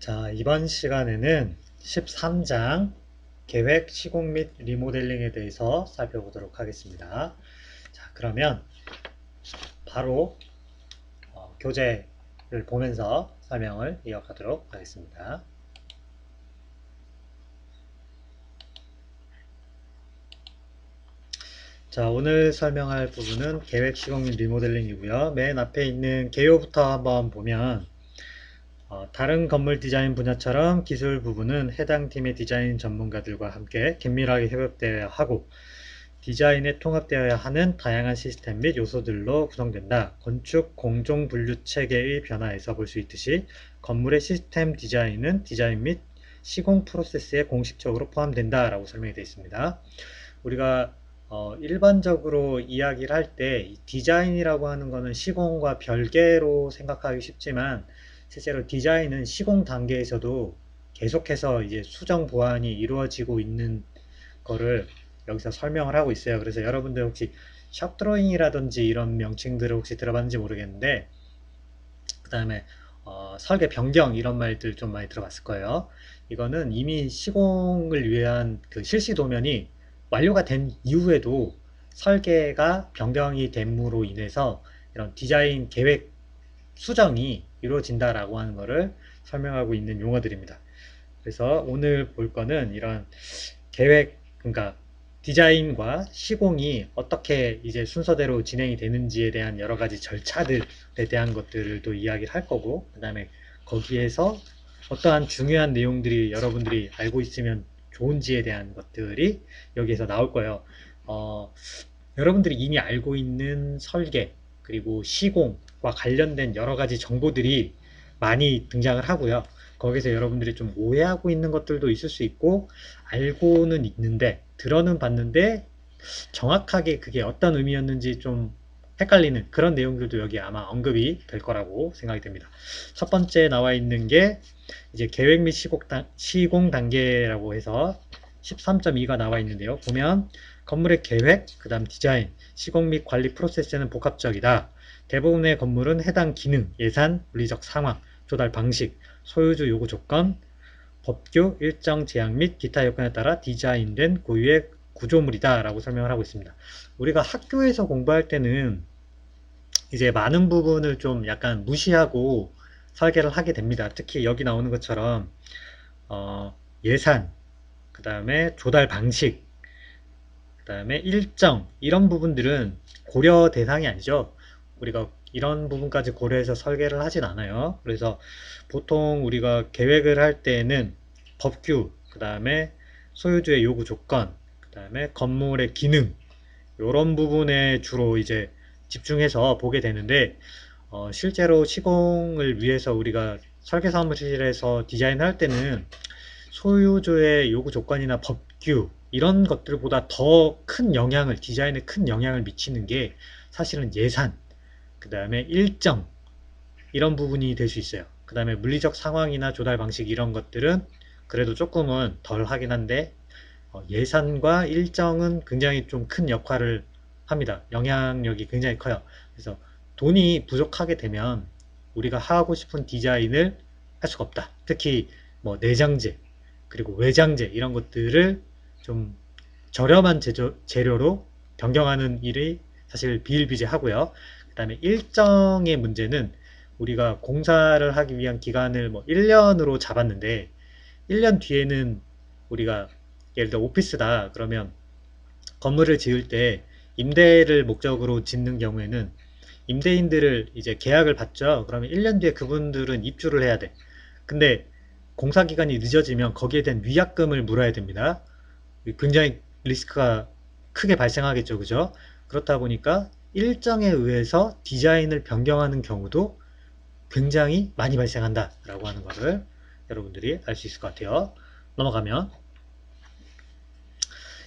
자, 이번 시간에는 13장 계획, 시공 및 리모델링에 대해서 살펴보도록 하겠습니다. 자, 그러면 바로 교재를 보면서 설명을 이어가도록 하겠습니다. 자, 오늘 설명할 부분은 계획, 시공 및 리모델링이고요. 맨 앞에 있는 개요부터 한번 보면 다른 건물 디자인 분야처럼 기술 부분은 해당 팀의 디자인 전문가들과 함께 긴밀하게 협업되어야 하고 디자인에 통합되어야 하는 다양한 시스템 및 요소들로 구성된다. 건축 공정 분류 체계의 변화에서 볼 수 있듯이 건물의 시스템 디자인은 디자인 및 시공 프로세스에 공식적으로 포함된다 라고 설명이 되어 있습니다. 우리가 일반적으로 이야기를 할 때 디자인이라고 하는 것은 시공과 별개로 생각하기 쉽지만 실제로 디자인은 시공 단계에서도 계속해서 이제 수정 보완이 이루어지고 있는 거를 여기서 설명을 하고 있어요. 그래서 여러분들 혹시 샵 드로잉이라든지 이런 명칭들을 혹시 들어봤는지 모르겠는데, 그 다음에 설계 변경 이런 말들 좀 많이 들어봤을 거예요. 이거는 이미 시공을 위한 그 실시 도면이 완료가 된 이후에도 설계가 변경이 됨으로 인해서 이런 디자인 계획 수정이 이루어진다라고 하는 것을 설명하고 있는 용어들입니다. 그래서 오늘 볼 거는 이런 계획, 그러니까 디자인과 시공이 어떻게 이제 순서대로 진행이 되는지에 대한 여러 가지 절차들에 대한 것들을 또 이야기를 할 거고, 그 다음에 거기에서 어떠한 중요한 내용들이 여러분들이 알고 있으면 좋은지에 대한 것들이 여기에서 나올 거예요. 어, 여러분들이 이미 알고 있는 설계, 그리고 시공과 관련된 여러 가지 정보들이 많이 등장을 하고요. 거기서 여러분들이 좀 오해하고 있는 것들도 있을 수 있고, 알고는 있는데, 들어는 봤는데, 정확하게 그게 어떤 의미였는지 좀 헷갈리는 그런 내용들도 여기 아마 언급이 될 거라고 생각이 됩니다. 첫 번째 나와 있는 게 이제 계획 및 시공 단계라고 해서 13.2가 나와 있는데요. 보면 건물의 계획, 그 다음 디자인, 시공 및 관리 프로세스는 복합적이다. 대부분의 건물은 해당 기능, 예산, 물리적 상황, 조달 방식, 소유주 요구 조건, 법규, 일정 제약 및 기타 요건에 따라 디자인된 고유의 구조물이다 라고 설명을 하고 있습니다. 우리가 학교에서 공부할 때는 이제 많은 부분을 좀 약간 무시하고 설계를 하게 됩니다. 특히 여기 나오는 것처럼 예산, 그 다음에 조달 방식, 그 다음에 일정 이런 부분들은 고려 대상이 아니죠. 우리가 이런 부분까지 고려해서 설계를 하진 않아요. 그래서 보통 우리가 계획을 할 때는 법규, 그 다음에 소유주의 요구 조건, 그 다음에 건물의 기능 이런 부분에 주로 이제 집중해서 보게 되는데 실제로 시공을 위해서 우리가 설계 사무실에서 디자인할 때는 소유주의 요구 조건이나 법규 이런 것들보다 더 큰 영향을 디자인에 큰 영향을 미치는 게 사실은 예산, 그 다음에 일정 이런 부분이 될 수 있어요. 그 다음에 물리적 상황이나 조달 방식 이런 것들은 그래도 조금은 덜 하긴 한데 예산과 일정은 굉장히 좀 큰 역할을 합니다. 영향력이 굉장히 커요. 그래서 돈이 부족하게 되면 우리가 하고 싶은 디자인을 할 수가 없다. 특히 뭐 내장재 그리고 외장재 이런 것들을 좀 저렴한 재료로 변경하는 일이 사실 비일비재하고요. 그 다음에 일정의 문제는 우리가 공사를 하기 위한 기간을 뭐 1년으로 잡았는데 1년 뒤에는 우리가 예를 들어 오피스다 그러면 건물을 지을 때 임대를 목적으로 짓는 경우에는 임대인들을 이제 계약을 받죠. 그러면 1년 뒤에 그분들은 입주를 해야 돼. 근데 공사 기간이 늦어지면 거기에 대한 위약금을 물어야 됩니다. 굉장히 리스크가 크게 발생하겠죠. 그죠? 그렇다 보니까 일정에 의해서 디자인을 변경하는 경우도 굉장히 많이 발생한다 라고 하는 것을 여러분들이 알 수 있을 것 같아요. 넘어가면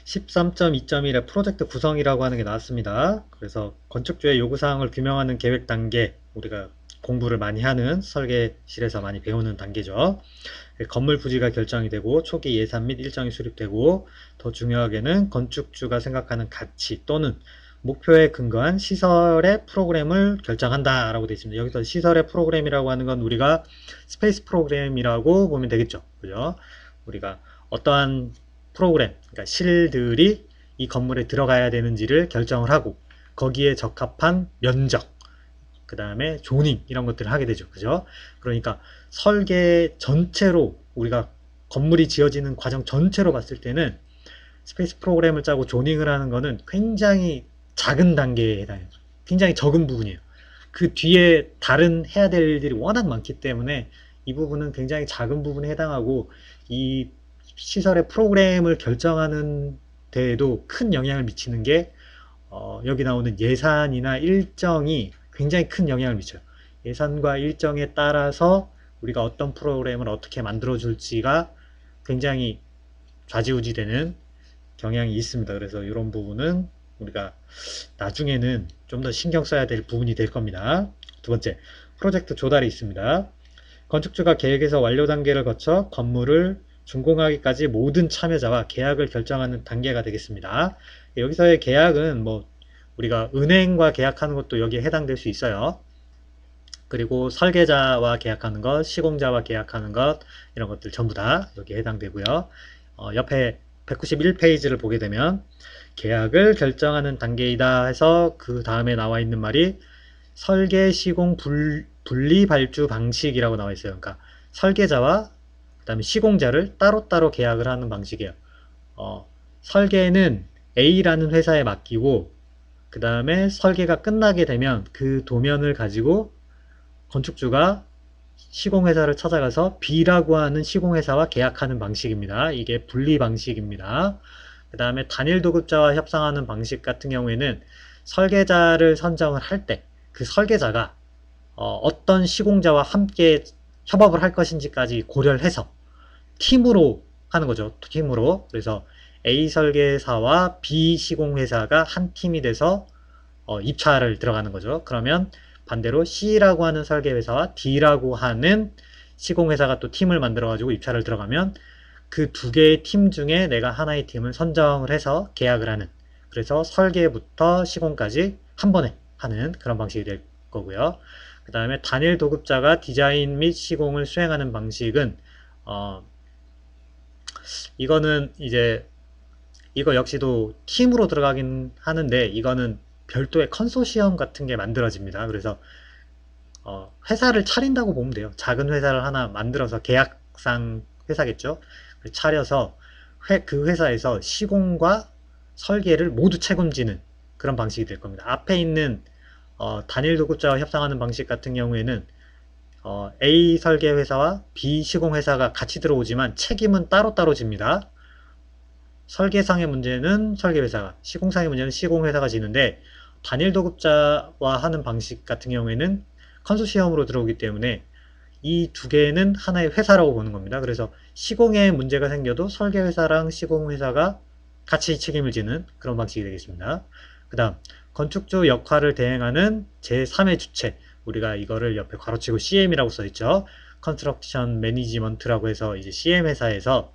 13.2.1의 프로젝트 구성이라고 하는 게 나왔습니다. 그래서 건축주의 요구사항을 규명하는 계획 단계, 우리가 공부를 많이 하는 설계실에서 많이 배우는 단계죠. 건물 부지가 결정이 되고 초기 예산 및 일정이 수립되고 더 중요하게는 건축주가 생각하는 가치 또는 목표에 근거한 시설의 프로그램을 결정한다 라고 되어 있습니다. 여기서 시설의 프로그램이라고 하는 건 우리가 스페이스 프로그램이라고 보면 되겠죠. 그죠? 우리가 어떠한 프로그램, 그러니까 실들이 이 건물에 들어가야 되는지를 결정을 하고 거기에 적합한 면적, 그 다음에 조닝 이런 것들을 하게 되죠. 그죠? 그러니까 설계 전체로 우리가 건물이 지어지는 과정 전체로 봤을 때는 스페이스 프로그램을 짜고 조닝을 하는 거는 굉장히 작은 단계에 해당해요. 굉장히 적은 부분이에요. 그 뒤에 다른 해야 될 일들이 워낙 많기 때문에 이 부분은 굉장히 작은 부분에 해당하고 이 시설의 프로그램을 결정하는 데에도 큰 영향을 미치는 게 여기 나오는 예산이나 일정이 굉장히 큰 영향을 미쳐요. 예산과 일정에 따라서 우리가 어떤 프로그램을 어떻게 만들어 줄지가 굉장히 좌지우지되는 경향이 있습니다. 그래서 이런 부분은 우리가 나중에는 좀 더 신경 써야 될 부분이 될 겁니다. 두 번째, 프로젝트 조달이 있습니다. 건축주가 계획에서 완료 단계를 거쳐 건물을 준공하기까지 모든 참여자와 계약을 결정하는 단계가 되겠습니다. 여기서의 계약은 뭐 우리가 은행과 계약하는 것도 여기에 해당될 수 있어요. 그리고 설계자와 계약하는 것, 시공자와 계약하는 것 이런 것들 전부 다 여기에 해당되고요. 옆에 191페이지를 보게 되면 계약을 결정하는 단계이다 해서 그 다음에 나와 있는 말이 설계, 시공, 분리 발주 방식이라고 나와 있어요. 그러니까 설계자와 그다음에 시공자를 따로따로 계약을 하는 방식이에요. 설계는 A라는 회사에 맡기고 그 다음에 설계가 끝나게 되면 그 도면을 가지고 건축주가 시공회사를 찾아가서 B라고 하는 시공회사와 계약하는 방식입니다. 이게 분리 방식입니다. 그 다음에 단일 도급자와 협상하는 방식 같은 경우에는 설계자를 선정을 할 때 그 설계자가 어떤 시공자와 함께 협업을 할 것인지까지 고려를 해서 팀으로 하는 거죠. 팀으로. 그래서 A 설계사와 B 시공회사가 한 팀이 돼서 입찰을 들어가는 거죠. 그러면 반대로 C라고 하는 설계회사와 D라고 하는 시공회사가 또 팀을 만들어가지고 입찰을 들어가면 그 두 개의 팀 중에 내가 하나의 팀을 선정을 해서 계약을 하는, 그래서 설계부터 시공까지 한 번에 하는 그런 방식이 될 거고요. 그 다음에 단일 도급자가 디자인 및 시공을 수행하는 방식은 이거는 이제 이거 역시도 팀으로 들어가긴 하는데 이거는 별도의 컨소시엄 같은 게 만들어집니다. 그래서 회사를 차린다고 보면 돼요. 작은 회사를 하나 만들어서 계약상 회사겠죠. 차려서 그 회사에서 시공과 설계를 모두 책임지는 그런 방식이 될 겁니다. 앞에 있는 단일 도급자와 협상하는 방식 같은 경우에는 A 설계 회사와 B 시공 회사가 같이 들어오지만 책임은 따로따로 집니다. 설계상의 문제는 설계회사가, 시공상의 문제는 시공회사가 지는데 단일 도급자와 하는 방식 같은 경우에는 컨소시엄으로 들어오기 때문에 이 두 개는 하나의 회사라고 보는 겁니다. 그래서 시공에 문제가 생겨도 설계회사랑 시공회사가 같이 책임을 지는 그런 방식이 되겠습니다. 그 다음 건축주 역할을 대행하는 제3의 주체, 우리가 이거를 옆에 괄호치고 CM이라고 써있죠. 컨스트럭션 매니지먼트라고 해서 이제 CM 회사에서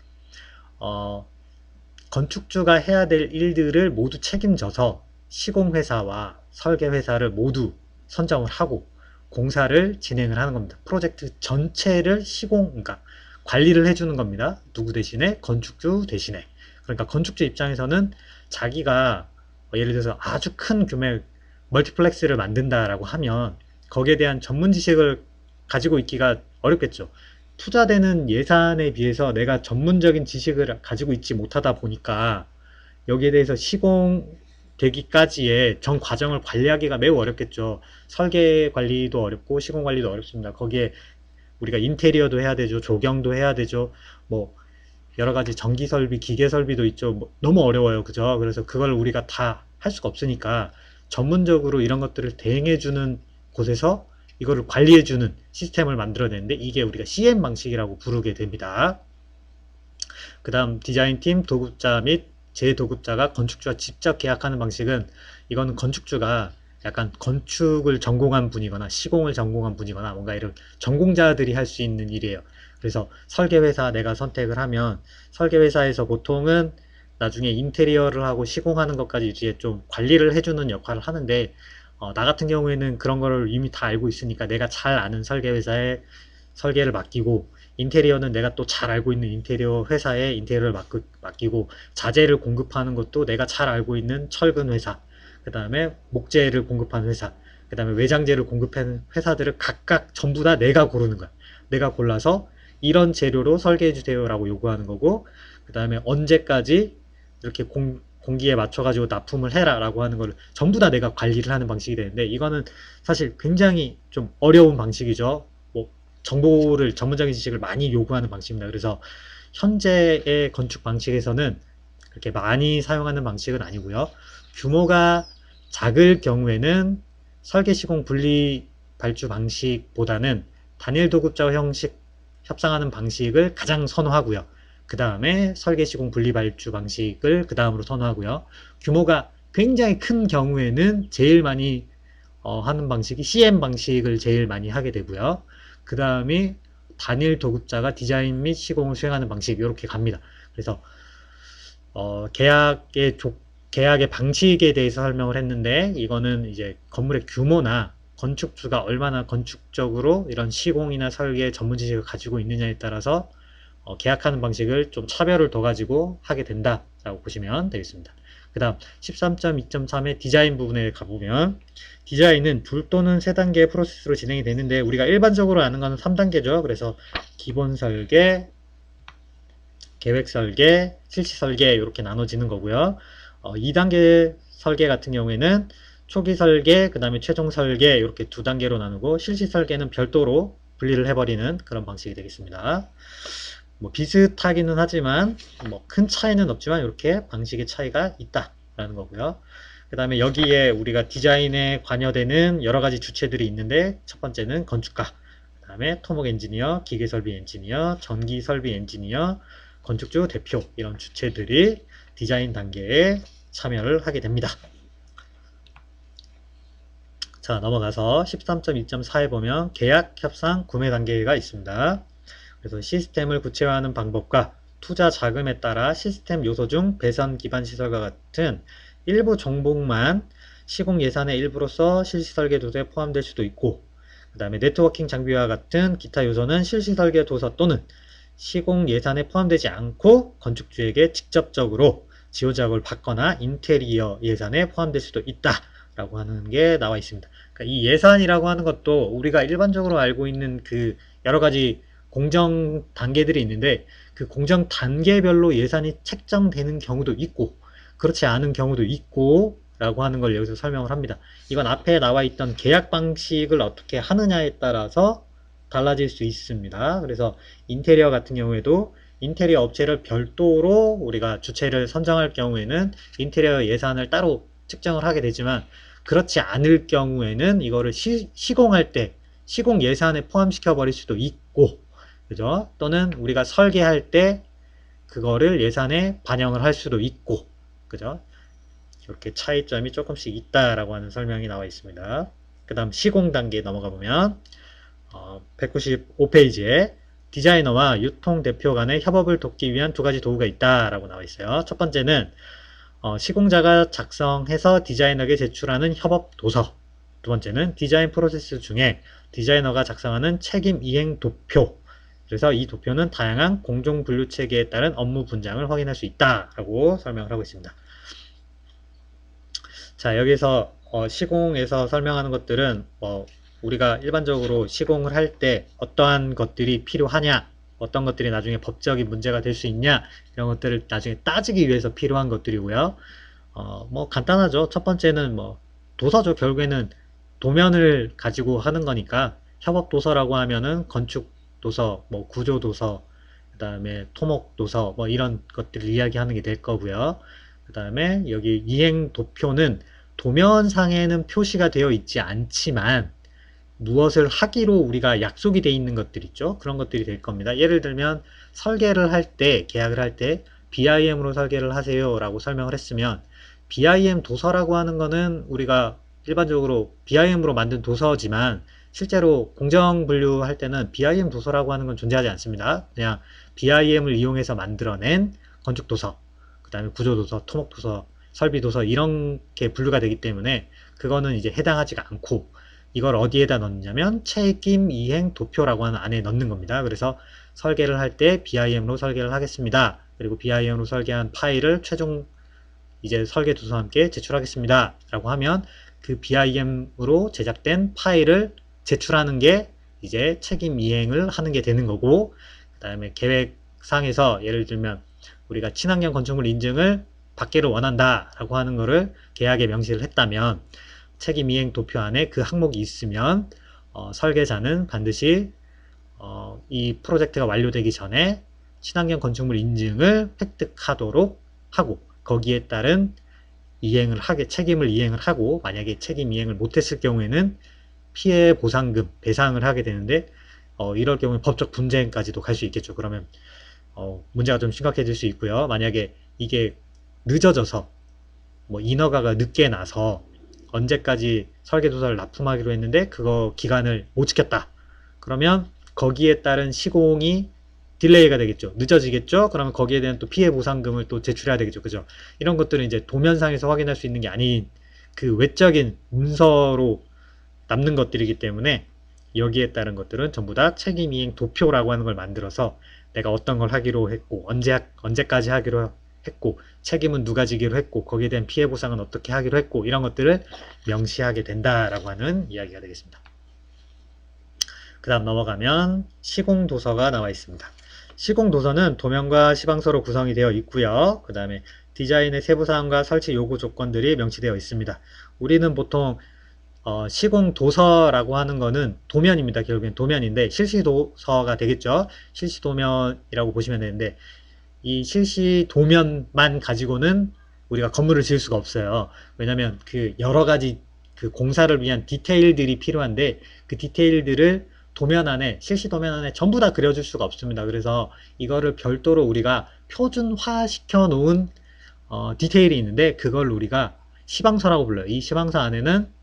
건축주가 해야 될 일들을 모두 책임져서 시공회사와 설계회사를 모두 선정을 하고 공사를 진행을 하는 겁니다. 프로젝트 전체를 그러니까 관리를 해주는 겁니다. 누구 대신에? 건축주 대신에. 그러니까 건축주 입장에서는 자기가 예를 들어서 아주 큰 규모의 멀티플렉스를 만든다라고 하면 거기에 대한 전문 지식을 가지고 있기가 어렵겠죠. 투자되는 예산에 비해서 내가 전문적인 지식을 가지고 있지 못하다 보니까 여기에 대해서 시공되기까지의 전 과정을 관리하기가 매우 어렵겠죠. 설계 관리도 어렵고 시공 관리도 어렵습니다. 거기에 우리가 인테리어도 해야 되죠. 조경도 해야 되죠. 뭐 여러 가지 전기 설비, 기계 설비도 있죠. 뭐 너무 어려워요. 그죠? 그래서 그걸 우리가 다 할 수가 없으니까 전문적으로 이런 것들을 대행해주는 곳에서 이거를 관리해주는 시스템을 만들어내는데 이게 우리가 CM 방식이라고 부르게 됩니다. 그 다음 디자인팀, 도급자 및 재도급자가 건축주와 직접 계약하는 방식은 이거는 건축주가 약간 건축을 전공한 분이거나 시공을 전공한 분이거나 뭔가 이런 전공자들이 할 수 있는 일이에요. 그래서 설계회사 내가 선택을 하면 설계회사에서 보통은 나중에 인테리어를 하고 시공하는 것까지 이제 좀 관리를 해주는 역할을 하는데, 나 같은 경우에는 그런 거를 이미 다 알고 있으니까 내가 잘 아는 설계 회사에 설계를 맡기고, 인테리어는 내가 또 잘 알고 있는 인테리어 회사에 인테리어를 맡기고, 자재를 공급하는 것도 내가 잘 알고 있는 철근 회사, 그 다음에 목재를 공급하는 회사, 그 다음에 외장재를 공급하는 회사들을 각각 전부 다 내가 고르는 거야. 내가 골라서 이런 재료로 설계해 주세요 라고 요구하는 거고, 그 다음에 언제까지 이렇게 공기에 맞춰가지고 납품을 해라 라고 하는 걸 전부 다 내가 관리를 하는 방식이 되는데, 이거는 사실 굉장히 좀 어려운 방식이죠. 뭐 정보를, 전문적인 지식을 많이 요구하는 방식입니다. 그래서 현재의 건축 방식에서는 그렇게 많이 사용하는 방식은 아니고요. 규모가 작을 경우에는 설계 시공 분리 발주 방식보다는 단일 도급자 형식 협상하는 방식을 가장 선호하고요. 그 다음에 설계 시공 분리 발주 방식을 그 다음으로 선호하고요. 규모가 굉장히 큰 경우에는 제일 많이 하는 방식이 CM 방식을 제일 많이 하게 되고요. 그 다음이 단일 도급자가 디자인 및 시공을 수행하는 방식, 이렇게 갑니다. 그래서 계약의 방식에 대해서 설명을 했는데, 이거는 이제 건물의 규모나 건축주가 얼마나 건축적으로 이런 시공이나 설계 전문 지식을 가지고 있느냐에 따라서 계약하는 방식을 좀 차별을 둬 가지고 하게 된다라고 보시면 되겠습니다. 그 다음 13.2.3의 디자인 부분에 가보면, 디자인은 둘 또는 세 단계의 프로세스로 진행이 되는데, 우리가 일반적으로 아는 거는 3단계죠. 그래서 기본 설계, 계획 설계, 실시 설계, 이렇게 나눠지는 거고요. 2단계 설계 같은 경우에는 초기 설계, 그 다음에 최종 설계, 이렇게 두 단계로 나누고, 실시 설계는 별도로 분리를 해버리는 그런 방식이 되겠습니다. 뭐 비슷하기는 하지만 뭐 큰 차이는 없지만 이렇게 방식의 차이가 있다라는 거고요. 그 다음에 여기에 우리가 디자인에 관여되는 여러 가지 주체들이 있는데, 첫 번째는 건축가, 그 다음에 토목 엔지니어, 기계설비 엔지니어, 전기설비 엔지니어, 건축주 대표, 이런 주체들이 디자인 단계에 참여를 하게 됩니다. 자, 넘어가서 13.2.4에 보면 계약, 협상, 구매 단계가 있습니다. 그래서 시스템을 구체화하는 방법과 투자 자금에 따라 시스템 요소 중 배선 기반 시설과 같은 일부 종목만 시공 예산의 일부로서 실시 설계 도서에 포함될 수도 있고, 그 다음에 네트워킹 장비와 같은 기타 요소는 실시 설계 도서 또는 시공 예산에 포함되지 않고 건축주에게 직접적으로 지원 작업을 받거나 인테리어 예산에 포함될 수도 있다라고 하는 게 나와 있습니다. 그러니까 이 예산이라고 하는 것도 우리가 일반적으로 알고 있는 그 여러 가지 공정 단계들이 있는데, 그 공정 단계별로 예산이 책정되는 경우도 있고 그렇지 않은 경우도 있고 라고 하는 걸 여기서 설명을 합니다. 이건 앞에 나와 있던 계약 방식을 어떻게 하느냐에 따라서 달라질 수 있습니다. 그래서 인테리어 같은 경우에도 인테리어 업체를 별도로 우리가 주체를 선정할 경우에는 인테리어 예산을 따로 측정을 하게 되지만, 그렇지 않을 경우에는 이거를 시공할 때 시공 예산에 포함시켜 버릴 수도 있고, 그죠? 또는 우리가 설계할 때 그거를 예산에 반영을 할 수도 있고, 그죠? 이렇게 차이점이 조금씩 있다라고 하는 설명이 나와 있습니다. 그 다음 시공 단계 넘어가 보면 195페이지에 디자이너와 유통 대표 간의 협업을 돕기 위한 두 가지 도구가 있다라고 나와 있어요. 첫 번째는 시공자가 작성해서 디자이너에게 제출하는 협업 도서, 두 번째는 디자인 프로세스 중에 디자이너가 작성하는 책임 이행 도표, 그래서 이 도표는 다양한 공정 분류 체계에 따른 업무 분장을 확인할 수 있다라고 설명을 하고 있습니다. 자, 여기서 시공에서 설명하는 것들은 우리가 일반적으로 시공을 할 때 어떠한 것들이 필요하냐, 어떤 것들이 나중에 법적인 문제가 될 수 있냐, 이런 것들을 나중에 따지기 위해서 필요한 것들이고요. 뭐 간단하죠. 첫 번째는 뭐 도서죠. 결국에는 도면을 가지고 하는 거니까 협업 도서라고 하면은 건축 도서, 뭐 구조 도서, 그 다음에 토목 도서, 뭐 이런 것들을 이야기하는 게 될 거고요. 그 다음에 여기 이행 도표는 도면상에는 표시가 되어 있지 않지만 무엇을 하기로 우리가 약속이 되어 있는 것들 있죠. 그런 것들이 될 겁니다. 예를 들면 설계를 할 때, 계약을 할 때 BIM으로 설계를 하세요 라고 설명을 했으면, BIM 도서라고 하는 거는 우리가 일반적으로 BIM으로 만든 도서지만 실제로 공정 분류할 때는 BIM 도서라고 하는 건 존재하지 않습니다. 그냥 BIM을 이용해서 만들어낸 건축 도서, 그 다음에 구조도서, 토목도서, 설비도서 이렇게 분류가 되기 때문에 그거는 이제 해당하지가 않고 이걸 어디에다 넣느냐면 책임 이행 도표라고 하는 안에 넣는 겁니다. 그래서 설계를 할 때 BIM으로 설계를 하겠습니다. 그리고 BIM으로 설계한 파일을 최종 이제 설계 도서와 함께 제출하겠습니다. 라고 하면 그 BIM으로 제작된 파일을 제출하는 게 이제 책임 이행을 하는 게 되는 거고, 그 다음에 계획상에서 예를 들면 우리가 친환경 건축물 인증을 받기를 원한다 라고 하는 거를 계약에 명시를 했다면 책임 이행 도표 안에 그 항목이 있으면 설계자는 반드시 이 프로젝트가 완료되기 전에 친환경 건축물 인증을 획득하도록 하고 거기에 따른 책임을 이행을 하고 만약에 책임 이행을 못했을 경우에는 피해 보상금 배상을 하게 되는데 이럴 경우에 법적 분쟁까지도 갈 수 있겠죠. 그러면 문제가 좀 심각해질 수 있고요. 만약에 이게 늦어져서 뭐 인허가가 늦게 나서 언제까지 설계도서를 납품하기로 했는데 그거 기간을 못 지켰다. 그러면 거기에 따른 시공이 딜레이가 되겠죠. 늦어지겠죠. 그러면 거기에 대한 또 피해 보상금을 또 제출해야 되겠죠. 그죠? 이런 것들은 이제 도면상에서 확인할 수 있는 게 아닌 그 외적인 문서로 남는 것들이기 때문에 여기에 따른 것들은 전부 다 책임이행 도표라고 하는 걸 만들어서 내가 어떤 걸 하기로 했고 언제까지 하기로 했고 책임은 누가 지기로 했고 거기에 대한 피해 보상은 어떻게 하기로 했고 이런 것들을 명시하게 된다라고 하는 이야기가 되겠습니다. 그 다음 넘어가면 시공도서가 나와 있습니다. 시공도서는 도면과 시방서로 구성이 되어 있고요. 그 다음에 디자인의 세부사항과 설치 요구 조건들이 명시되어 있습니다. 우리는 보통 시공도서라고 하는 거는 도면입니다. 결국엔 도면인데 실시도서가 되겠죠. 실시도면이라고 보시면 되는데 이 실시도면만 가지고는 우리가 건물을 지을 수가 없어요. 왜냐하면 그 여러 가지 그 공사를 위한 디테일들이 필요한데 그 디테일들을 도면 안에 실시도면 안에 전부 다 그려줄 수가 없습니다. 그래서 이거를 별도로 우리가 표준화 시켜 놓은 디테일이 있는데 그걸 우리가 시방서라고 불러요. 이 시방서 안에는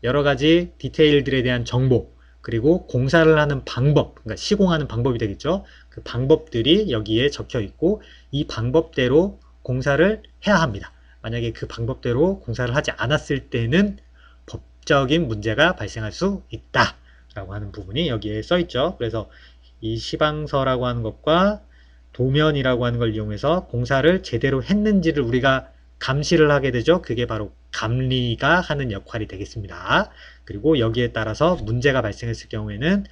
여러 가지 디테일들에 대한 정보 그리고 공사를 하는 방법, 그러니까 시공하는 방법이 되겠죠. 그 방법들이 여기에 적혀 있고 이 방법대로 공사를 해야 합니다. 만약에 그 방법대로 공사를 하지 않았을 때는 법적인 문제가 발생할 수 있다 라고 하는 부분이 여기에 써 있죠. 그래서 이 시방서라고 하는 것과 도면이라고 하는 걸 이용해서 공사를 제대로 했는지를 우리가 감시를 하게 되죠. 그게 바로 감리가 하는 역할이 되겠습니다. 그리고 여기에 따라서 문제가 발생했을 경우에는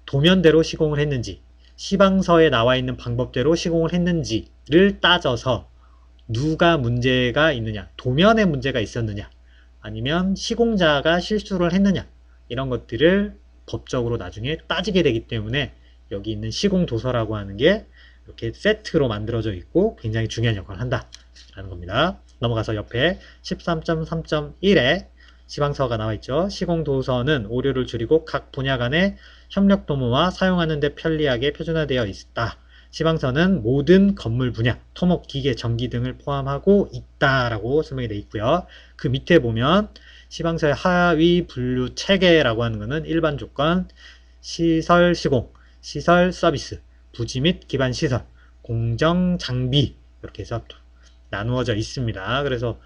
도면대로 시공을 했는지 시방서에 나와 있는 방법대로 시공을 했는지를 따져서 누가 문제가 있느냐, 도면에 문제가 있었느냐 아니면 시공자가 실수를 했느냐 이런 것들을 법적으로 나중에 따지게 되기 때문에 여기 있는 시공도서라고 하는 게 이렇게 세트로 만들어져 있고 굉장히 중요한 역할을 한다 라는 겁니다. 넘어가서 옆에 13.3.1에 시방서가 나와 있죠. 시공도서는 오류를 줄이고 각 분야 간의 협력 도모와 사용하는 데 편리하게 표준화되어 있다. 시방서는 모든 건물 분야, 토목, 기계, 전기 등을 포함하고 있다라고 설명이 되어 있고요. 그 밑에 보면 시방서의 하위 분류 체계라고 하는 것은 일반 조건, 시설 시공, 시설 서비스, 부지 및 기반 시설, 공정 장비 이렇게 해서 나누어져 있습니다. 그래서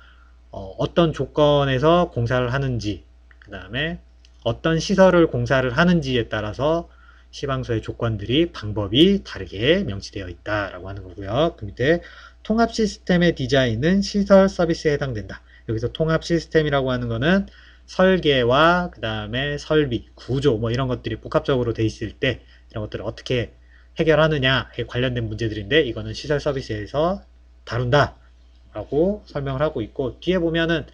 어떤 조건에서 공사를 하는지 그 다음에 어떤 시설을 공사를 하는지에 따라서 시방서의 조건들이 방법이 다르게 명시되어 있다라고 하는 거고요. 그 밑에 통합 시스템의 디자인은 시설 서비스에 해당된다. 여기서 통합 시스템이라고 하는 거는 설계와 그 다음에 설비, 구조 뭐 이런 것들이 복합적으로 돼 있을 때 이런 것들을 어떻게 해결하느냐에 관련된 문제들인데 이거는 시설 서비스에서 다룬다 라고 설명을 하고 있고 뒤에 보면은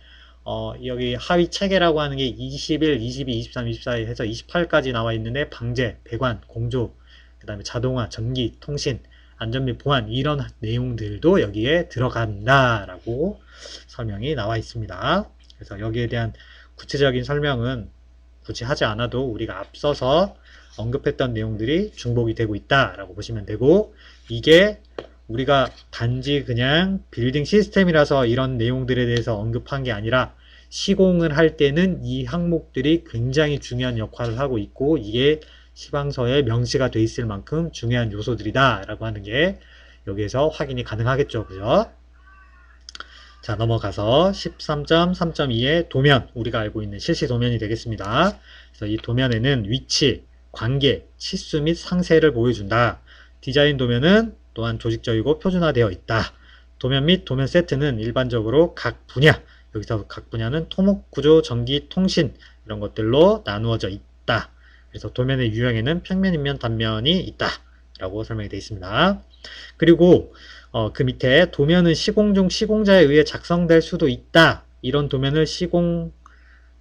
여기 하위 체계라고 하는 게 21, 22, 23, 24 해서 28까지 나와 있는데 방제, 배관, 공조, 그 다음에 자동화, 전기, 통신, 안전 및 보안 이런 내용들도 여기에 들어간다 라고 설명이 나와 있습니다. 그래서 여기에 대한 구체적인 설명은 굳이 하지 않아도 우리가 앞서서 언급했던 내용들이 중복이 되고 있다 라고 보시면 되고 이게 우리가 단지 그냥 빌딩 시스템이라서 이런 내용들에 대해서 언급한 게 아니라 시공을 할 때는 이 항목들이 굉장히 중요한 역할을 하고 있고 이게 시방서에 명시가 돼 있을 만큼 중요한 요소들이다 라고 하는 게 여기에서 확인이 가능하겠죠. 그죠? 자, 넘어가서 13.3.2의 도면, 우리가 알고 있는 실시 도면이 되겠습니다. 그래서 이 도면에는 위치, 관계, 치수 및 상세를 보여준다. 디자인 도면은 또한 조직적이고 표준화되어 있다. 도면 및 도면 세트는 일반적으로 각 분야, 여기서 각 분야는 토목, 구조, 전기, 통신 이런 것들로 나누어져 있다. 그래서 도면의 유형에는 평면, 인면, 단면이 있다. 라고 설명이 되어 있습니다. 그리고 그 밑에 도면은 시공 중 시공자에 의해 작성될 수도 있다. 이런 도면을 시공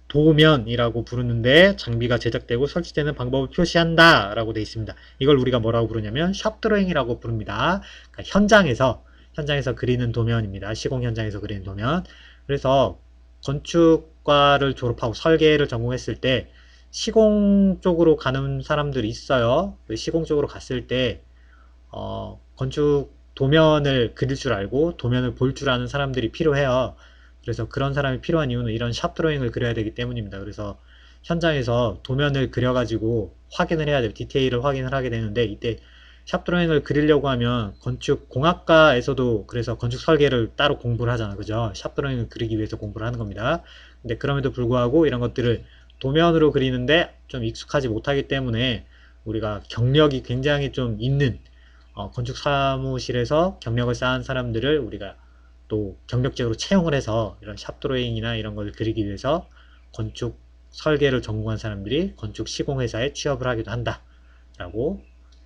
도면이라고 부르는데 장비가 제작되고 설치되는 방법을 표시한다 라고 되어 있습니다. 이걸 우리가 뭐라고 부르냐면 샵 드로잉이라고 부릅니다. 그러니까 현장에서 그리는 도면입니다. 시공 현장에서 그리는 도면. 그래서 건축과를 졸업하고 설계를 전공했을 때 시공 쪽으로 가는 사람들이 있어요. 시공 쪽으로 갔을 때 건축 도면을 그릴 줄 알고 도면을 볼 줄 아는 사람들이 필요해요. 그래서 그런 사람이 필요한 이유는 이런 샵 드로잉을 그려야 되기 때문입니다. 그래서 현장에서 도면을 그려가지고 확인을 해야 돼요. 디테일을 확인을 하게 되는데 이때 샵 드로잉을 그리려고 하면 건축 공학과에서도 그래서 건축 설계를 따로 공부를 하잖아. 그죠? 샵 드로잉을 그리기 위해서 공부를 하는 겁니다. 근데 그럼에도 불구하고 이런 것들을 도면으로 그리는데 좀 익숙하지 못하기 때문에 우리가 경력이 굉장히 좀 있는 건축 사무실에서 경력을 쌓은 사람들을 우리가 또 경력직으로 채용을 해서 이런 샵 드로잉이나 이런 걸 그리기 위해서 건축 설계를 전공한 사람들이 건축 시공회사에 취업을 하기도 한다라고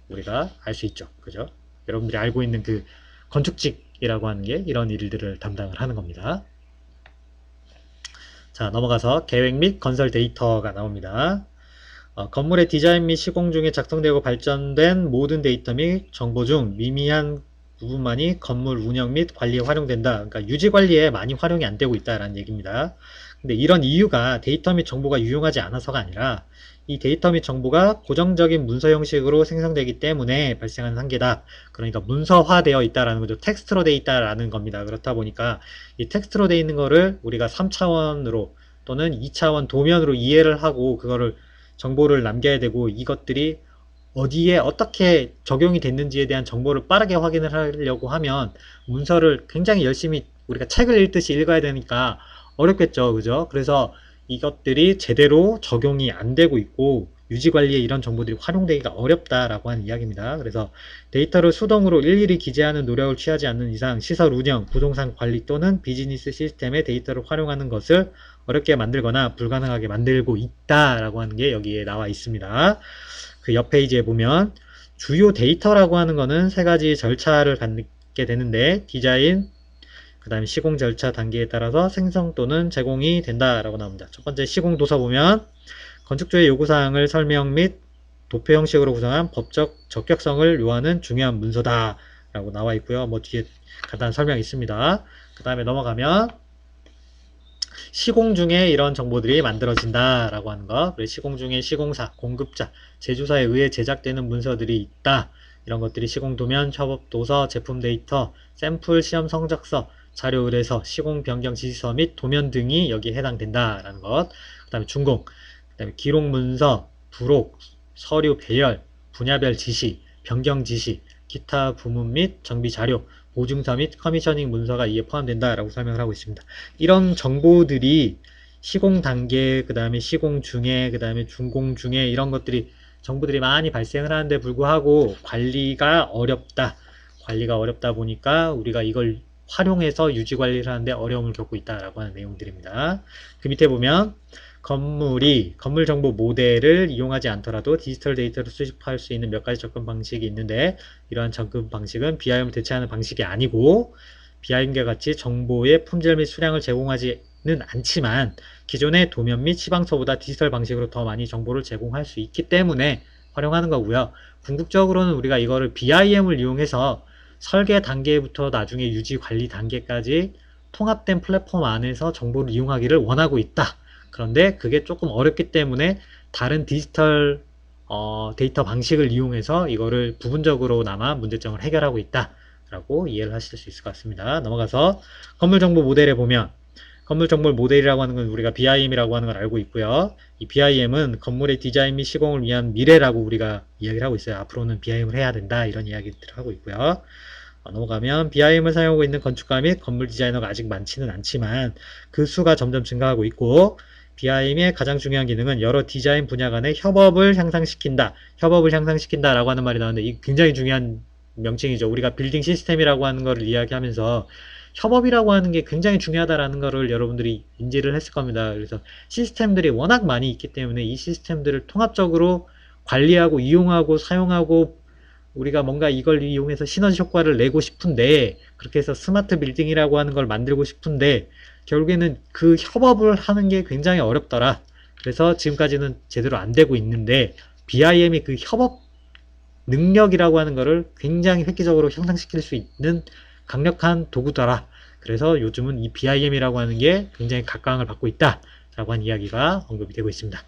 우리가 알 수 있죠. 그죠? 여러분들이 알고 있는 그 건축직이라고 하는 게 이런 일들을 담당을 하는 겁니다. 자, 넘어가서 계획 및 건설 데이터가 나옵니다. 건물의 디자인 및 시공 중에 작성되고 발전된 모든 데이터 및 정보 중 미미한 부분만이 건물 운영 및 관리에 활용된다. 그러니까 유지 관리에 많이 활용이 안 되고 있다라는 얘기입니다. 근데 이런 이유가 데이터 및 정보가 유용하지 않아서가 아니라 이 데이터 및 정보가 고정적인 문서 형식으로 생성되기 때문에 발생하는 한계다. 그러니까 문서화되어 있다라는 거죠. 텍스트로 되어 있다라는 겁니다. 그렇다 보니까 이 텍스트로 되어 있는 거를 우리가 3차원으로 또는 2차원 도면으로 이해를 하고 그거를 정보를 남겨야 되고 이것들이 어디에 어떻게 적용이 됐는지에 대한 정보를 빠르게 확인을 하려고 하면 문서를 굉장히 열심히 우리가 책을 읽듯이 읽어야 되니까 어렵겠죠. 그죠? 그래서 이것들이 제대로 적용이 안 되고 있고 유지관리에 이런 정보들이 활용되기가 어렵다라고 하는 이야기입니다. 그래서 데이터를 수동으로 일일이 기재하는 노력을 취하지 않는 이상 시설 운영, 부동산 관리 또는 비즈니스 시스템에 데이터를 활용하는 것을 어렵게 만들거나 불가능하게 만들고 있다라고 하는 게 여기에 나와 있습니다. 그 옆 페이지에 보면 주요 데이터라고 하는 거는 세 가지 절차를 갖게 되는데 디자인, 그 다음에 시공 절차 단계에 따라서 생성 또는 제공이 된다라고 나옵니다. 첫 번째 시공 도서 보면 건축주의 요구사항을 설명 및 도표 형식으로 구성한 법적 적격성을 요하는 중요한 문서다 라고 나와 있고요. 뭐 뒤에 간단한 설명이 있습니다. 그 다음에 넘어가면 시공 중에 이런 정보들이 만들어진다 라고 하는 거, 그리고 시공 중에 시공사, 공급자, 제조사에 의해 제작되는 문서들이 있다. 이런 것들이 시공 도면, 협업 도서, 제품 데이터, 샘플 시험 성적서, 자료 의뢰서, 시공 변경 지시서 및 도면 등이 여기에 해당된다 라는 것. 그 다음에 준공, 그 다음에 기록 문서, 부록, 서류 배열, 분야별 지시, 변경 지시, 기타 부문 및 정비 자료, 보증서 및 커미셔닝 문서가 이에 포함된다라고 설명을 하고 있습니다. 이런 정보들이 시공 단계, 그 다음에 시공 중에, 그 다음에 준공 중에 이런 것들이 정보들이 많이 발생을 하는데 불구하고 관리가 어렵다. 관리가 어렵다 보니까 우리가 이걸 활용해서 유지 관리를 하는데 어려움을 겪고 있다라고 하는 내용들입니다. 그 밑에 보면 건물 정보 모델을 이용하지 않더라도 디지털 데이터를 수집할 수 있는 몇 가지 접근 방식이 있는데 이러한 접근 방식은 BIM을 대체하는 방식이 아니고 BIM과 같이 정보의 품질 및 수량을 제공하지는 않지만 기존의 도면 및 시방서보다 디지털 방식으로 더 많이 정보를 제공할 수 있기 때문에 활용하는 거고요. 궁극적으로는 우리가 이거를 BIM을 이용해서 설계 단계부터 나중에 유지 관리 단계까지 통합된 플랫폼 안에서 정보를 이용하기를 원하고 있다. 그런데 그게 조금 어렵기 때문에 다른 디지털 데이터 방식을 이용해서 이거를 부분적으로나마 문제점을 해결하고 있다 라고 이해를 하실 수 있을 것 같습니다. 넘어가서 건물정보 모델에 보면 건물정보 모델이라고 하는 건 우리가 BIM이라고 하는 걸 알고 있고요. 이 BIM은 건물의 디자인 및 시공을 위한 미래라고 우리가 이야기를 하고 있어요. 앞으로는 BIM을 해야 된다 이런 이야기들을 하고 있고요. 넘어가면 BIM을 사용하고 있는 건축가 및 건물 디자이너가 아직 많지는 않지만 그 수가 점점 증가하고 있고, BIM의 가장 중요한 기능은 여러 디자인 분야 간의 협업을 향상시킨다. 협업을 향상시킨다 라고 하는 말이 나오는데, 이 굉장히 중요한 명칭이죠. 우리가 빌딩 시스템이라고 하는 것을 이야기하면서 협업이라고 하는 게 굉장히 중요하다라는 것을 여러분들이 인지를 했을 겁니다. 그래서 시스템들이 워낙 많이 있기 때문에 이 시스템들을 통합적으로 관리하고 이용하고 사용하고, 우리가 뭔가 이걸 이용해서 시너지 효과를 내고 싶은데, 그렇게 해서 스마트 빌딩이라고 하는 걸 만들고 싶은데, 결국에는 그 협업을 하는 게 굉장히 어렵더라. 그래서 지금까지는 제대로 안 되고 있는데, BIM이 그 협업 능력이라고 하는 것을 굉장히 획기적으로 향상시킬 수 있는 강력한 도구더라. 그래서 요즘은 이 BIM이라고 하는 게 굉장히 각광을 받고 있다 라고 한 이야기가 언급이 되고 있습니다.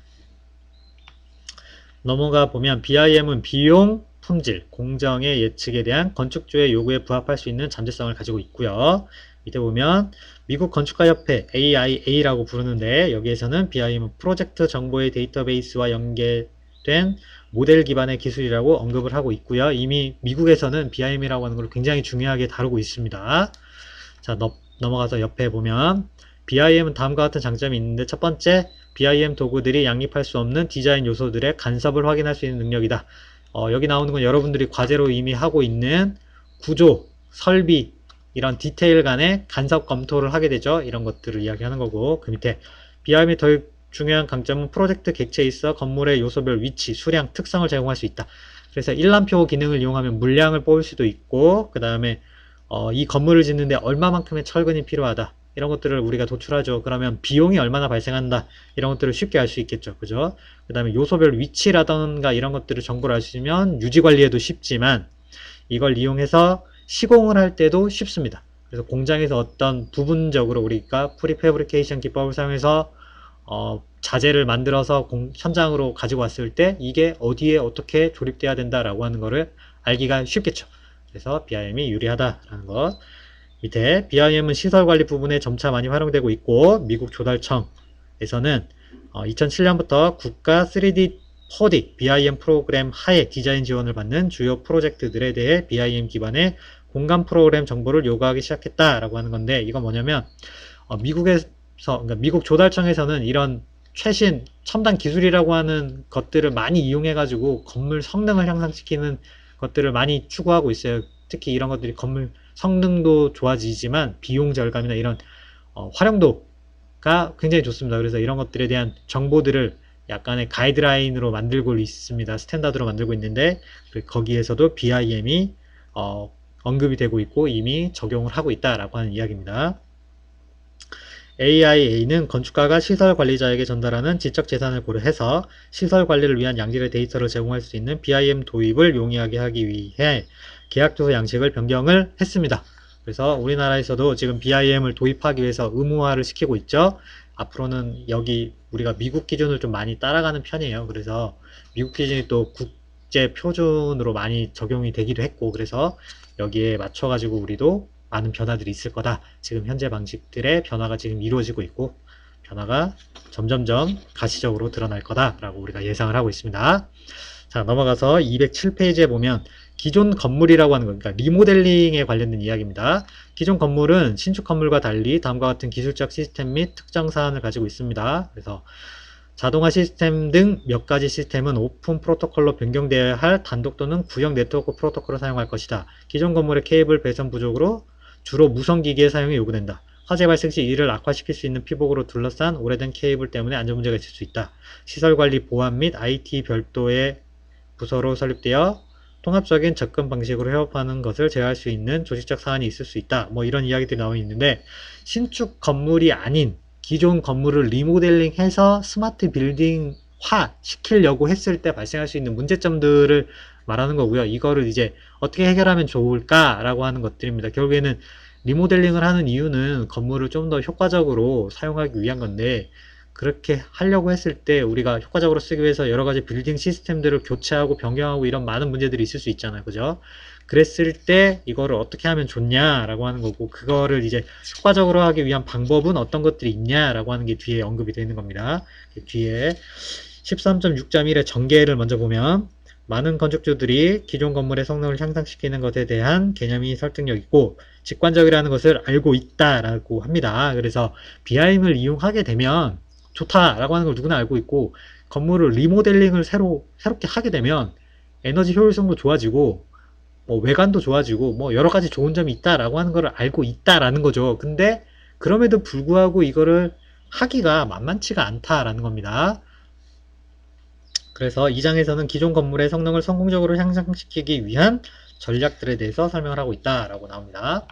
넘어가 보면 BIM은 비용, 품질, 공정의 예측에 대한 건축주의 요구에 부합할 수 있는 잠재성을 가지고 있고요. 밑에 보면 미국 건축가협회 AIA라고 부르는데, 여기에서는 BIM은 프로젝트 정보의 데이터베이스와 연계된 모델 기반의 기술이라고 언급을 하고 있고요. 이미 미국에서는 BIM이라고 하는 걸 굉장히 중요하게 다루고 있습니다. 자, 넘어가서 옆에 보면 BIM은 다음과 같은 장점이 있는데, 첫 번째, BIM 도구들이 양립할 수 없는 디자인 요소들의 간섭을 확인할 수 있는 능력이다. 여기 나오는 건 여러분들이 과제로 이미 하고 있는 구조, 설비, 이런 디테일 간의 간섭 검토를 하게 되죠. 이런 것들을 이야기하는 거고, 그 밑에 BIM의 더 중요한 강점은 프로젝트 객체에 있어 건물의 요소별 위치, 수량, 특성을 제공할 수 있다. 그래서 일람표 기능을 이용하면 물량을 뽑을 수도 있고, 그 다음에 이 건물을 짓는데 얼마만큼의 철근이 필요하다, 이런 것들을 우리가 도출하죠. 그러면 비용이 얼마나 발생한다, 이런 것들을 쉽게 알 수 있겠죠. 그죠? 그 다음에 요소별 위치라던가 이런 것들을 정보를 알 수 있으면 유지관리에도 쉽지만, 이걸 이용해서 시공을 할 때도 쉽습니다. 그래서 공장에서 어떤 부분적으로 우리가 프리패브리케이션 기법을 사용해서 자재를 만들어서 현장으로 가지고 왔을 때 이게 어디에 어떻게 조립돼야 된다라고 하는 거를 알기가 쉽겠죠. 그래서 BIM이 유리하다라는 것. 밑에 BIM은 시설관리 부분에 점차 많이 활용되고 있고, 미국 조달청에서는 2007년부터 국가 3D 4D BIM 프로그램 하에 디자인 지원을 받는 주요 프로젝트들에 대해 BIM 기반의 공간 프로그램 정보를 요구하기 시작했다라고 하는 건데, 이건 뭐냐면 그러니까 미국 조달청에서는 이런 최신 첨단 기술이라고 하는 것들을 많이 이용해 가지고 건물 성능을 향상시키는 것들을 많이 추구하고 있어요. 특히 이런 것들이 건물 성능도 좋아지지만 비용 절감이나 이런 활용도가 굉장히 좋습니다. 그래서 이런 것들에 대한 정보들을 약간의 가이드라인으로 만들고 있습니다. 스탠다드로 만들고 있는데, 거기에서도 BIM이 언급이 되고 있고 이미 적용을 하고 있다라고 하는 이야기입니다. AIA는 건축가가 시설 관리자에게 전달하는 지적 재산을 고려해서 시설 관리를 위한 양질의 데이터를 제공할 수 있는 BIM 도입을 용이하게 하기 위해 계약조서 양식을 변경을 했습니다. 그래서 우리나라에서도 지금 BIM을 도입하기 위해서 의무화를 시키고 있죠. 앞으로는 여기 우리가 미국 기준을 좀 많이 따라가는 편이에요. 그래서 미국 기준이 또 국제 표준으로 많이 적용이 되기도 했고, 그래서 여기에 맞춰가지고 우리도 많은 변화들이 있을 거다. 지금 현재 방식들의 변화가 지금 이루어지고 있고, 변화가 점점점 가시적으로 드러날 거다라고 우리가 예상을 하고 있습니다. 자, 넘어가서 207페이지에 보면 기존 건물이라고 하는 거, 그러니까 리모델링에 관련된 이야기입니다. 기존 건물은 신축 건물과 달리 다음과 같은 기술적 시스템 및 특정 사안을 가지고 있습니다. 그래서 자동화 시스템 등 몇 가지 시스템은 오픈 프로토콜로 변경되어야 할 단독 또는 구형 네트워크 프로토콜을 사용할 것이다. 기존 건물의 케이블 배선 부족으로 주로 무선기기의 사용이 요구된다. 화재 발생 시 이를 악화시킬 수 있는 피복으로 둘러싼 오래된 케이블 때문에 안전문제가 있을 수 있다. 시설관리 보안 및 IT 별도의 부서로 설립되어 통합적인 접근 방식으로 협업하는 것을 제어할 수 있는 조직적 사안이 있을 수 있다. 뭐 이런 이야기들이 나와 있는데, 신축 건물이 아닌 기존 건물을 리모델링해서 스마트 빌딩화 시키려고 했을 때 발생할 수 있는 문제점들을 말하는 거고요. 이거를 이제 어떻게 해결하면 좋을까라고 하는 것들입니다. 결국에는 리모델링을 하는 이유는 건물을 좀 더 효과적으로 사용하기 위한 건데, 그렇게 하려고 했을 때 우리가 효과적으로 쓰기 위해서 여러 가지 빌딩 시스템들을 교체하고 변경하고 이런 많은 문제들이 있을 수 있잖아요. 그죠? 그랬을 때 이거를 어떻게 하면 좋냐라고 하는 거고, 그거를 이제 효과적으로 하기 위한 방법은 어떤 것들이 있냐라고 하는 게 뒤에 언급이 되어 있는 겁니다. 뒤에 13.6.1의 전개를 먼저 보면, 많은 건축주들이 기존 건물의 성능을 향상시키는 것에 대한 개념이 설득력 있고 직관적이라는 것을 알고 있다라고 합니다. 그래서 BIM을 이용하게 되면 좋다라고 하는 걸 누구나 알고 있고 건물을 리모델링을 새롭게 하게 되면 에너지 효율성도 좋아지고 뭐 외관도 좋아지고 뭐 여러 가지 좋은 점이 있다라고 하는 걸 알고 있다라는 거죠. 근데 그럼에도 불구하고 이거를 하기가 만만치가 않다라는 겁니다. 그래서 이 장에서는 기존 건물의 성능을 성공적으로 향상시키기 위한 전략들에 대해서 설명을 하고 있다라고 나옵니다.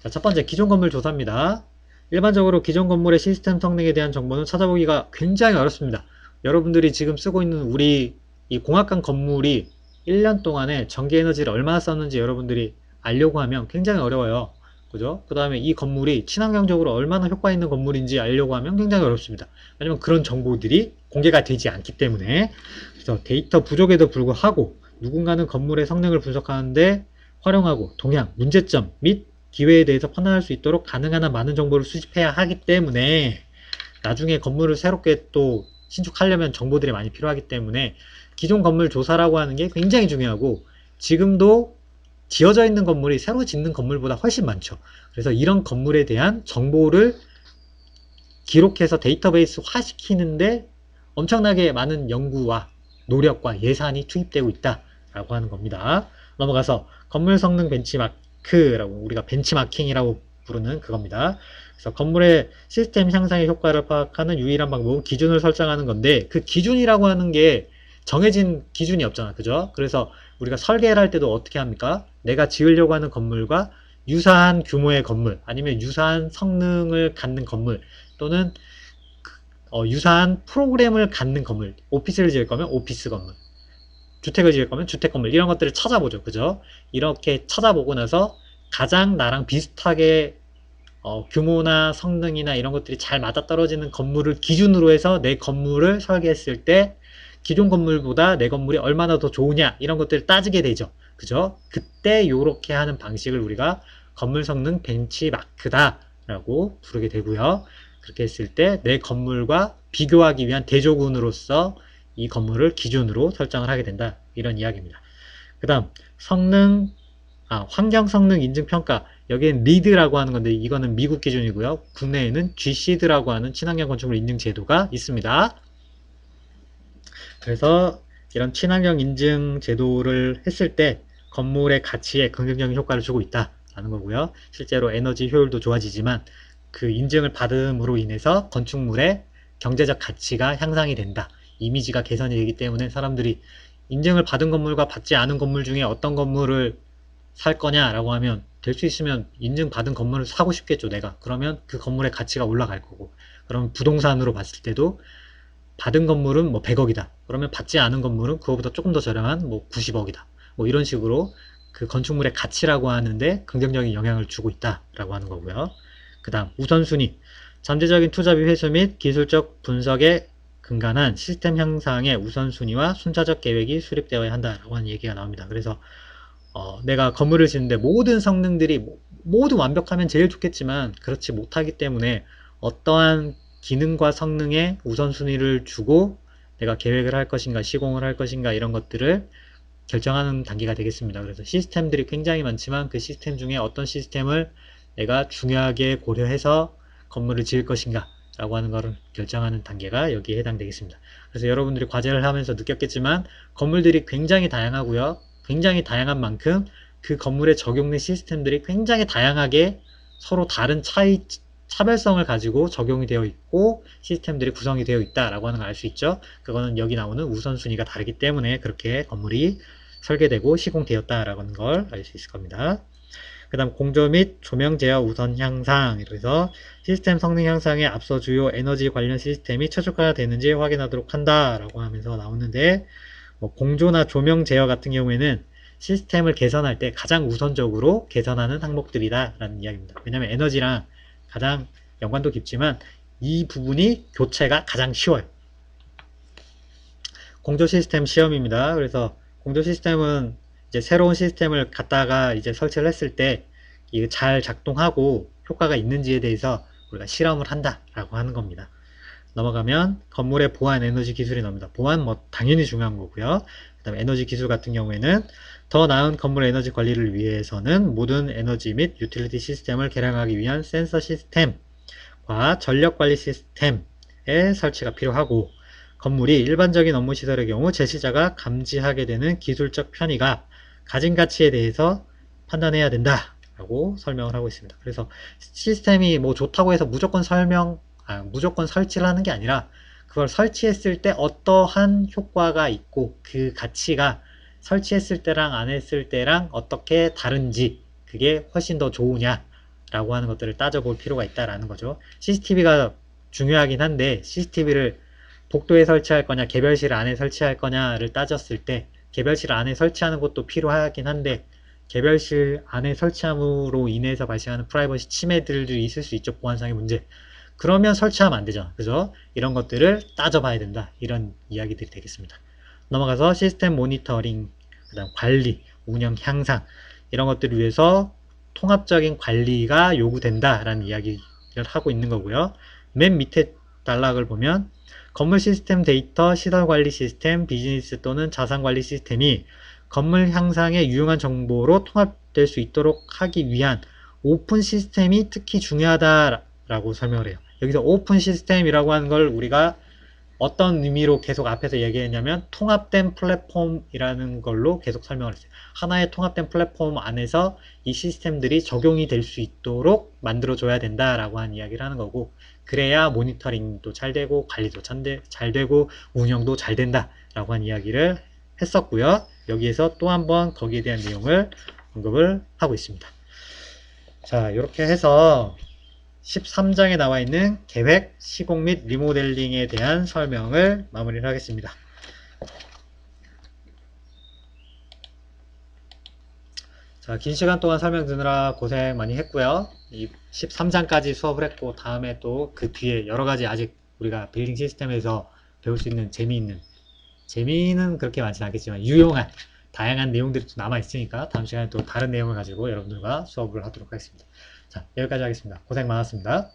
자, 첫 번째 기존 건물 조사입니다. 일반적으로 기존 건물의 시스템 성능에 대한 정보는 찾아보기가 굉장히 어렵습니다. 여러분들이 지금 쓰고 있는 우리 이 공학관 건물이 1년 동안에 전기에너지를 얼마나 썼는지 여러분들이 알려고 하면 굉장히 어려워요. 그죠? 그 다음에 이 건물이 친환경적으로 얼마나 효과 있는 건물인지 알려고 하면 굉장히 어렵습니다. 왜냐면 그런 정보들이 공개가 되지 않기 때문에. 그래서 데이터 부족에도 불구하고 누군가는 건물의 성능을 분석하는데 활용하고 동향, 문제점 및 기회에 대해서 판단할 수 있도록 가능한 한 많은 정보를 수집해야 하기 때문에 나중에 건물을 새롭게 또 신축하려면 정보들이 많이 필요하기 때문에 기존 건물 조사라고 하는 게 굉장히 중요하고 지금도 지어져 있는 건물이 새로 짓는 건물보다 훨씬 많죠. 그래서 이런 건물에 대한 정보를 기록해서 데이터베이스화 시키는데 엄청나게 많은 연구와 노력과 예산이 투입되고 있다라고 하는 겁니다. 넘어가서 건물 성능 벤치마크라고 우리가 벤치마킹이라고 부르는 그겁니다. 그래서 건물의 시스템 향상의 효과를 파악하는 유일한 방법은 기준을 설정하는 건데 그 기준이라고 하는 게 정해진 기준이 없잖아. 그죠? 그래서 우리가 설계를 할 때도 어떻게 합니까? 내가 지으려고 하는 건물과 유사한 규모의 건물 아니면 유사한 성능을 갖는 건물 또는 유사한 프로그램을 갖는 건물, 오피스를 지을 거면 오피스 건물, 주택을 지을 거면 주택 건물 이런 것들을 찾아보죠. 그죠? 이렇게 찾아보고 나서 가장 나랑 비슷하게 규모나 성능이나 이런 것들이 잘 맞아떨어지는 건물을 기준으로 해서 내 건물을 설계했을 때 기존 건물보다 내 건물이 얼마나 더 좋으냐 이런 것들을 따지게 되죠. 그죠? 그때 이렇게 하는 방식을 우리가 건물 성능 벤치마크다 라고 부르게 되고요. 그렇게 했을 때 내 건물과 비교하기 위한 대조군으로서 이 건물을 기준으로 설정을 하게 된다. 이런 이야기입니다. 그 다음 환경 성능 인증 평가 여기엔 리드라고 하는 건데 이거는 미국 기준이고요. 국내에는 GCD라고 하는 친환경 건축물 인증 제도가 있습니다. 그래서 이런 친환경 인증 제도를 했을 때 건물의 가치에 긍정적인 효과를 주고 있다라는 거고요. 실제로 에너지 효율도 좋아지지만 그 인증을 받음으로 인해서 건축물의 경제적 가치가 향상이 된다. 이미지가 개선이 되기 때문에 사람들이 인증을 받은 건물과 받지 않은 건물 중에 어떤 건물을 살 거냐라고 하면 될 수 있으면 인증받은 건물을 사고 싶겠죠, 내가. 그러면 그 건물의 가치가 올라갈 거고. 그럼 부동산으로 봤을 때도 받은 건물은 뭐 100억이다. 그러면 받지 않은 건물은 그거보다 조금 더 저렴한 뭐 90억이다. 뭐 이런 식으로 그 건축물의 가치라고 하는데 긍정적인 영향을 주고 있다라고 하는 거고요. 그 다음 우선순위. 잠재적인 투자비 회수 및 기술적 분석에 근간한 시스템 향상의 우선순위와 순차적 계획이 수립되어야 한다라고 하는 얘기가 나옵니다. 그래서 내가 건물을 짓는데 모든 성능들이 모두 완벽하면 제일 좋겠지만 그렇지 못하기 때문에 어떠한 기능과 성능에 우선순위를 주고 내가 계획을 할 것인가 시공을 할 것인가 이런 것들을 결정하는 단계가 되겠습니다. 그래서 시스템들이 굉장히 많지만 그 시스템 중에 어떤 시스템을 내가 중요하게 고려해서 건물을 지을 것인가 라고 하는 것을 결정하는 단계가 여기에 해당되겠습니다. 그래서 여러분들이 과제를 하면서 느꼈겠지만 건물들이 굉장히 다양하고요. 굉장히 다양한 만큼 그 건물에 적용된 시스템들이 굉장히 다양하게 서로 다른 차별성을 가지고 적용이 되어 있고 시스템들이 구성이 되어 있다라고 하는 걸 알 수 있죠. 그거는 여기 나오는 우선순위가 다르기 때문에 그렇게 건물이 설계되고 시공되었다라고 하는 걸 알 수 있을 겁니다. 그 다음 공조 및 조명 제어 우선 향상. 그래서 시스템 성능 향상에 앞서 주요 에너지 관련 시스템이 최적화되는지 확인하도록 한다라고 하면서 나오는데 뭐 공조나 조명 제어 같은 경우에는 시스템을 개선할 때 가장 우선적으로 개선하는 항목들이다 라는 이야기입니다. 왜냐하면 에너지랑 가장 연관도 깊지만 이 부분이 교체가 가장 쉬워요. 공조 시스템 시험입니다. 그래서 공조 시스템은 이제 새로운 시스템을 갖다가 이제 설치를 했을 때 이게 잘 작동하고 효과가 있는지에 대해서 우리가 실험을 한다라고 하는 겁니다. 넘어가면 건물의 보안 에너지 기술이 나옵니다. 보안 뭐 당연히 중요한 거고요. 그 다음에 에너지 기술 같은 경우에는 더 나은 건물 에너지 관리를 위해서는 모든 에너지 및 유틸리티 시스템을 개량하기 위한 센서 시스템과 전력 관리 시스템의 설치가 필요하고, 건물이 일반적인 업무 시설의 경우 제시자가 감지하게 되는 기술적 편의가 가진 가치에 대해서 판단해야 된다 라고 설명을 하고 있습니다. 그래서 시스템이 뭐 좋다고 해서 무조건 설치를 하는 게 아니라, 그걸 설치했을 때 어떠한 효과가 있고 그 가치가 설치했을 때랑 안 했을 때랑 어떻게 다른지, 그게 훨씬 더 좋으냐 라고 하는 것들을 따져볼 필요가 있다라는 거죠. CCTV가 중요하긴 한데, CCTV를 복도에 설치할 거냐 개별실 안에 설치할 거냐를 따졌을 때 개별실 안에 설치하는 것도 필요하긴 한데, 개별실 안에 설치함으로 인해서 발생하는 프라이버시 침해들도 있을 수 있죠. 보안상의 문제. 그러면 설치하면 안 되죠. 그죠? 이런 것들을 따져봐야 된다. 이런 이야기들이 되겠습니다. 넘어가서 시스템 모니터링, 그 다음 관리, 운영 향상, 이런 것들을 위해서 통합적인 관리가 요구된다라는 이야기를 하고 있는 거고요. 맨 밑에 단락을 보면 건물 시스템 데이터, 시설 관리 시스템, 비즈니스 또는 자산 관리 시스템이 건물 향상에 유용한 정보로 통합될 수 있도록 하기 위한 오픈 시스템이 특히 중요하다라고 설명을 해요. 여기서 오픈 시스템이라고 하는 걸 우리가 어떤 의미로 계속 앞에서 얘기했냐면 통합된 플랫폼이라는 걸로 계속 설명을 했어요. 하나의 통합된 플랫폼 안에서 이 시스템들이 적용이 될 수 있도록 만들어줘야 된다라고 하는 이야기를 하는 거고, 그래야 모니터링도 잘 되고 관리도 잘 되고 운영도 잘 된다라고 하는 이야기를 했었고요. 여기에서 또 한번 거기에 대한 내용을 언급을 하고 있습니다. 자, 이렇게 해서 13장에 나와 있는 계획, 시공 및 리모델링에 대한 설명을 마무리를 하겠습니다. 자, 긴 시간 동안 설명 듣느라 고생 많이 했고요. 이 13장까지 수업을 했고, 다음에 또 그 뒤에 여러 가지 아직 우리가 빌딩 시스템에서 배울 수 있는 재미는 그렇게 많지는 않겠지만 유용한 다양한 내용들이 또 남아 있으니까 다음 시간에 또 다른 내용을 가지고 여러분들과 수업을 하도록 하겠습니다. 자, 여기까지 하겠습니다. 고생 많았습니다.